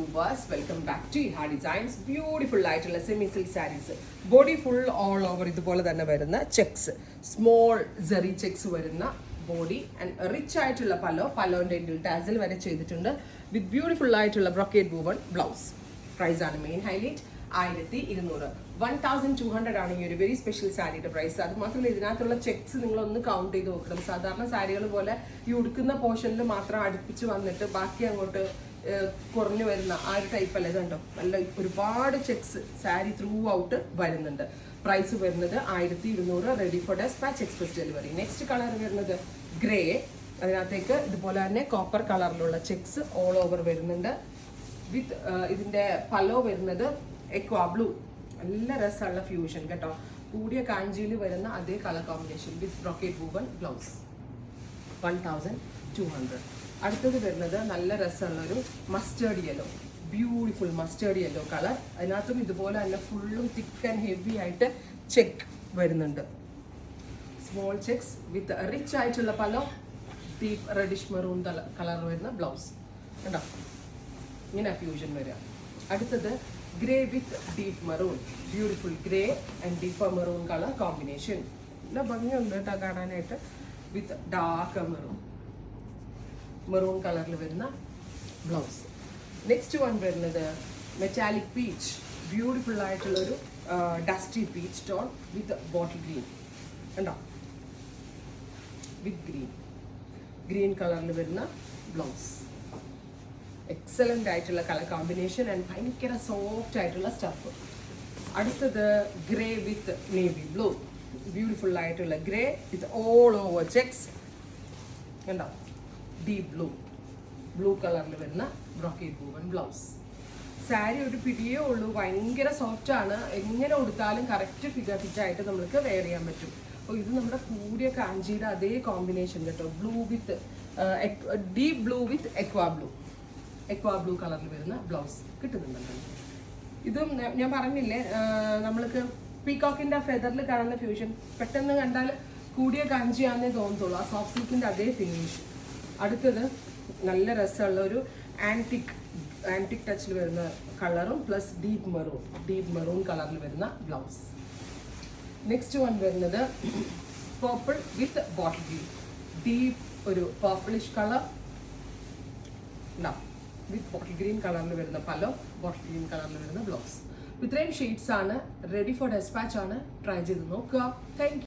viewers, welcome back to Iha Designs. Beautiful ആയിട്ടുള്ള semi silk sarees, body full all over ഇതുപോലെ തന്നെ വരുന്ന checks, small zari checks വരുന്ന body and rich ആയിട്ടുള്ള പലോന്റെ ടാസൽ വരെ ചെയ്തിട്ടുണ്ട് വിത്ത് ബ്യൂട്ടിഫുൾ ആയിട്ടുള്ള ബ്രോക്കേഡ് വൂവൺ ബ്ലൗസ്. പ്രൈസ് ആണ് മെയിൻ ഹൈലൈറ്റ്. 1200 1200 ആണ് ഈ ഒരു വെരി സ്പെഷ്യൽ സാരിയുടെ പ്രൈസ്. അത് മാത്രമല്ല ഇതിനകത്തുള്ള ചെക്സ് നിങ്ങളൊന്ന് കൗണ്ട് ചെയ്ത് നോക്കണം. സാധാരണ സാരികൾ പോലെ ഈ ഉടുക്കുന്ന പോർഷനിൽ മാത്രം അടുപ്പിച്ച് വന്നിട്ട് ബാക്കി അങ്ങോട്ട് കുറഞ്ഞു വരുന്ന ആ ഒരു ടൈപ്പ് അല്ല. ഇതുണ്ടോ, നല്ല ഒരുപാട് ചെക്സ് സാരി ത്രൂ ഔട്ട് വരുന്നുണ്ട്. പ്രൈസ് വരുന്നത് 1200, ready for despatch, express delivery. Next colour വരുന്നത് ഗ്രേ. അതിനകത്തേക്ക് ഇതുപോലെ തന്നെ കോപ്പർ കളറിലുള്ള ചെക്സ് ഓൾ ഓവർ വരുന്നുണ്ട് വിത്ത് ഇതിന്റെ പല്ലോ വരുന്നത് എക്വാ ബ്ലൂ. നല്ല രസമുള്ള ഫ്യൂഷൻ കേട്ടോ. കൂടിയ കാഞ്ചിയിൽ വരുന്ന അതേ colour combination with brocade woven blouse. 1200. അടുത്തത് വരുന്നത് നല്ല രസമുള്ളൊരു mustard yellow, beautiful mustard yellow colour. അതിനകത്തും ഇതുപോലെ തന്നെ ഫുള്ളും തിക്ക് ആൻഡ് ഹെവി ആയിട്ട് ചെക്ക് വരുന്നുണ്ട്. സ്മോൾ ചെക്സ് വിത്ത് റിച്ച് ആയിട്ടുള്ള pallu, deep reddish maroon colour വരുന്ന ബ്ലൗസ്. കണ്ടോ, ഇങ്ങനെ ഫ്യൂഷൻ വരിക. അടുത്തത് grey with deep maroon, beautiful grey and deeper maroon colour combination. നല്ല ഭംഗിയുണ്ട് കേട്ടോ കാണാനായിട്ട്. വിത്ത് ഡാർക്ക് മെറൂൺ കളറിൽ വരുന്ന ബ്ലൗസ്. നെക്സ്റ്റ് വൺ വരുന്നത് മെറ്റാലിക് പീച്ച്, ബ്യൂട്ടിഫുൾ ആയിട്ടുള്ളൊരു dusty peach tone with bottle green. കണ്ടോ, വിത്ത് ഗ്രീൻ കളറിൽ വരുന്ന ബ്ലൗസ്. എക്സലന്റ് ആയിട്ടുള്ള കളർ കോമ്പിനേഷൻ ആൻഡ് ഭയങ്കര സോഫ്റ്റ് ആയിട്ടുള്ള സ്റ്റഫ്. അടുത്തത് grey with navy blue, beautiful ആയിട്ടുള്ള grey with all over checks. കണ്ടോ, ഡീപ് ബ്ലൂ കളറിൽ വരുന്ന ബ്രോക്കേഡ് വൂവൺ ബ്ലൗസ്. സാരി ഒരു പിടിയേ ഉള്ളൂ, ഭയങ്കര സോഫ്റ്റ് ആണ്. എങ്ങനെ കൊടുത്താലും കറക്റ്റ് ഫിറ്റ് ആയിട്ട് നമുക്ക് വെയർ ചെയ്യാൻ പറ്റും. അപ്പോൾ ഇത് നമ്മുടെ കൂടിയ കാഞ്ചിയുടെ അതേ കോമ്പിനേഷൻ കേട്ടോ. ബ്ലൂ വിത്ത് ഡീപ് ബ്ലൂ വിത്ത് എക്വാ ബ്ലൂ കളറിൽ വരുന്ന ബ്ലൗസ് കിട്ടുന്നുണ്ടല്ലോ. ഇതും ഞാൻ പറഞ്ഞില്ലേ, നമ്മൾക്ക് പീകോക്കിന്റെ ഫെദറിൽ കാണുന്ന ഫ്യൂഷൻ പെട്ടെന്ന് കണ്ടാൽ കൂടിയ കാഞ്ചിയാന്നേ തോന്നത്തുള്ളൂ. ആ സോഫ്റ്റ് സിൽക്കിന്റെ അതേ ഫിനിഷ്. അടുത്തത് നല്ല രസമുള്ള ഒരു ആന്റിക് ടച്ചിൽ വരുന്ന കളറും പ്ലസ് ഡീപ്പ് മെറൂൺ കളറിൽ വരുന്ന ബ്ലൗസ്. നെക്സ്റ്റ് വൺ വരുന്നത് purple with bottle green, deep ഒരു purplish colour with bottle green കളറിൽ വരുന്ന പല്ലോ, ബോട്ടിൽ ഗ്രീൻ കളറിൽ വരുന്ന ബ്ലൗസ്. ഇത്രയും ഷെയ്ഡ്സ് ആണ്. റെഡി ഫോർ ഡെസ്പാച്ച് ആണ്. ട്രൈ ചെയ്ത് നോക്കുക. Thank you.